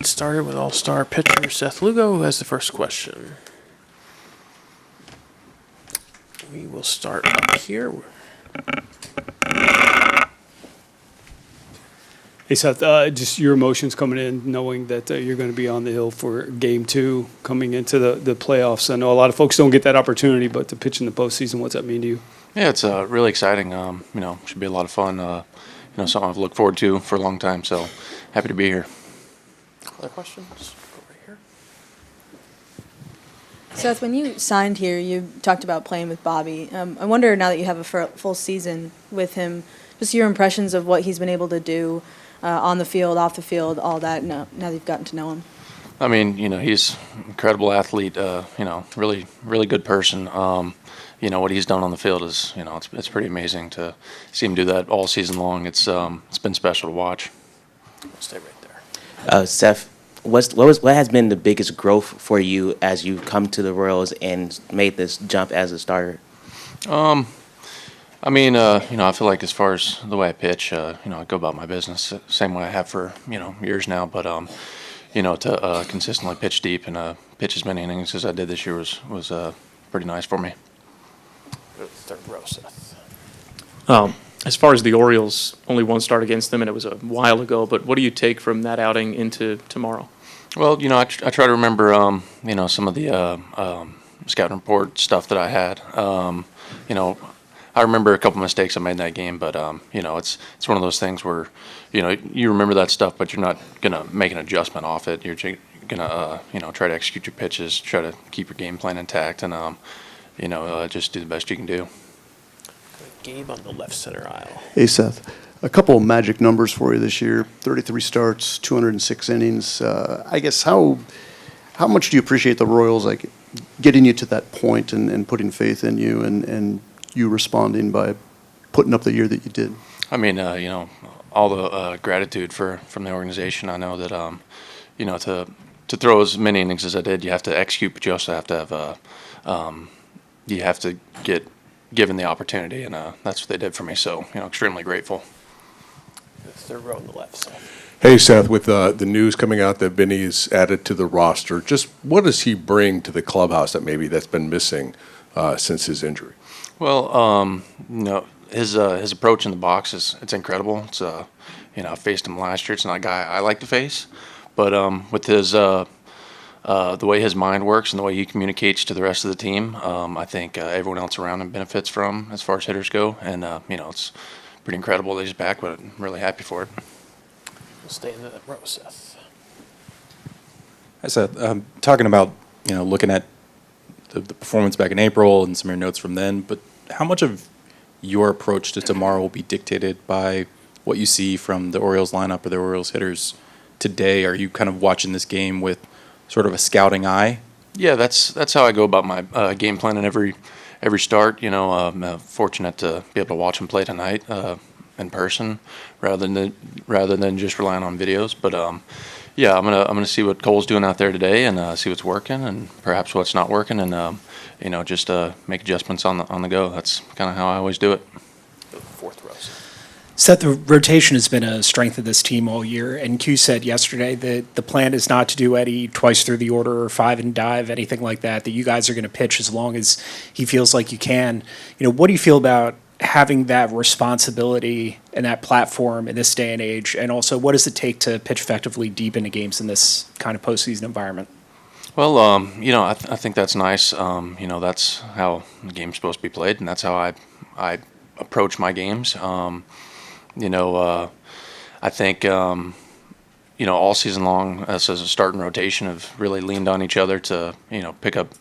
get started with All-Star pitcher Seth Lugo, who has the first question. We will start up here. Hey, Seth, just your emotions coming in, knowing that you're going to be on the hill for Game 2 coming into the playoffs. I know a lot of folks don't get that opportunity, but to pitch in the postseason, what's that mean to you? Yeah, it's really exciting. Should be a lot of fun. Something I've looked forward to for a long time. So happy to be here. Other questions? Go right here. Seth, when you signed here, you talked about playing with Bobby. I wonder, now that you have a full season with him, just your impressions of what he's been able to do on the field, off the field, all that, now that you've gotten to know him. I mean, he's an incredible athlete, really, really good person. What he's done on the field is, it's pretty amazing to see him do that all season long. It's been special to watch. Stay right there. Seth, what has been the biggest growth for you as you've come to the Royals and made this jump as a starter? I feel like as far as the way I pitch, I go about my business the same way I have for, years now. But, to consistently pitch deep and pitch as many innings as I did this year was pretty nice for me. Third row, Seth. As far as the Orioles, only one start against them, and it was a while ago. But what do you take from that outing into tomorrow? Well, I try to remember, some of the scouting report stuff that I had. I remember a couple mistakes I made in that game, but it's one of those things where you remember that stuff, but you're not gonna make an adjustment off it. You're gonna try to execute your pitches, try to keep your game plan intact, and just do the best you can do. Gabe on the left center aisle. Hey, Seth. A couple of magic numbers for you this year. 33 starts, 206 innings. I guess how much do you appreciate the Royals getting you to that point and putting faith in you and you responding by putting up the year that you did? I mean, all the gratitude from the organization. I know that to throw as many innings as I did, you have to execute, but you also have to have you have to get given the opportunity, and that's what they did for me. So, extremely grateful. Third row on the left side. Hey, Seth, with the news coming out that Vinny's added to the roster, just what does he bring to the clubhouse that's been missing since his injury? Well, his approach in the box it's incredible. It's I faced him last year. It's not a guy I like to face, but with his the way his mind works and the way he communicates to the rest of the team, I think everyone else around him benefits from as far as hitters go, and it's pretty incredible that he's back. But I'm really happy for it. We'll stay in the row, Seth. Hi, Seth. Talking about looking at the performance back in April and some of your notes from then, but how much of your approach to tomorrow will be dictated by what you see from the Orioles lineup or the Orioles hitters today? Are you kind of watching this game with sort of a scouting eye? Yeah, that's how I go about my game plan in every start. I'm fortunate to be able to watch him play tonight in person rather than just relying on videos. But yeah, I'm gonna see what Cole's doing out there today and see what's working and perhaps what's not working, and just make adjustments on the go. That's kind of how I always do it. Fourth row. Seth, the rotation has been a strength of this team all year, and Q said yesterday that the plan is not to do Eddie twice through the order or five and dive, anything like that, that you guys are going to pitch as long as he feels like you can. What do you feel about having that responsibility and that platform in this day and age, and also what does it take to pitch effectively deep into games in this kind of postseason environment? Well, I think that's nice. That's how the game's supposed to be played, and that's how I approach my games. I think, all season long, us as a starting rotation have really leaned on each other to, pick up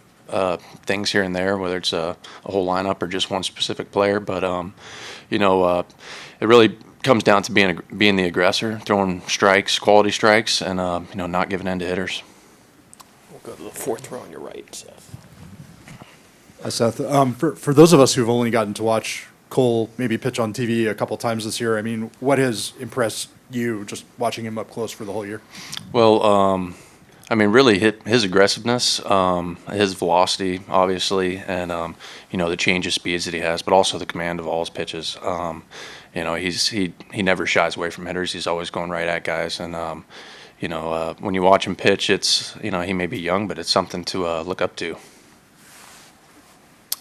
things here and there, whether it's a whole lineup or just one specific player. But, it really comes down to being the aggressor, throwing strikes, quality strikes, and, not giving in to hitters. We'll go to the fourth row on your right, Seth. Hi, Seth. For those of us who've only gotten to watch Cole maybe pitch on TV a couple times this year, what has impressed you just watching him up close for the whole year? Well, really his aggressiveness, his velocity, obviously, and the change of speeds that he has, but also the command of all his pitches. He never shies away from hitters. He's always going right at guys, and when you watch him pitch, it's, he may be young, but it's something to look up to.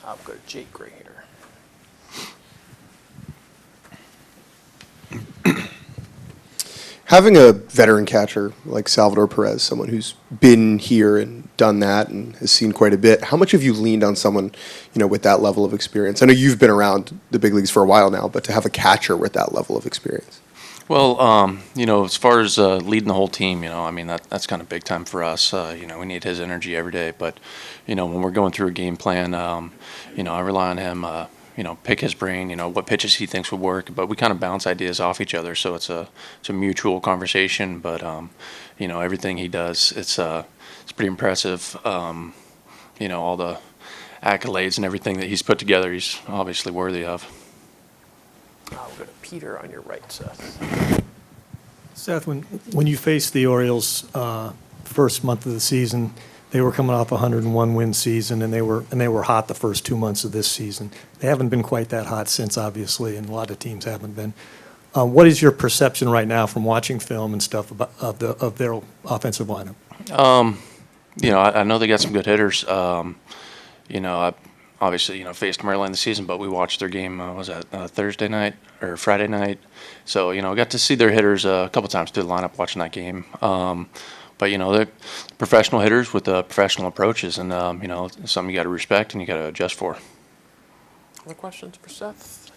I'll go to Jake right here. Having a veteran catcher like Salvador Perez, someone who's been here and done that and has seen quite a bit, how much have you leaned on someone, with that level of experience? I know you've been around the big leagues for a while now, but to have a catcher with that level of experience. Well, as far as leading the whole team, that's kind of big time for us. We need his energy every day. But, when we're going through a game plan, I rely on him, pick his brain, what pitches he thinks would work. But we kind of bounce ideas off each other, so it's a mutual conversation. But, everything he does, it's pretty impressive. All the accolades and everything that he's put together, he's obviously worthy of. I'll go to Peter on your right, Seth. Seth, when you faced the Orioles first month of the season, they were coming off a 101-win season, and they were hot the first 2 months of this season. They haven't been quite that hot since, obviously, and a lot of teams haven't been. What is your perception right now from watching film and stuff of their offensive lineup? I know they got some good hitters. I obviously, faced them early in the season, but we watched their game, was that Thursday night or Friday night? So, got to see their hitters a couple times through the lineup watching that game. But, they're professional hitters with professional approaches, and, it's something you got to respect and you got to adjust for. Other questions for Seth?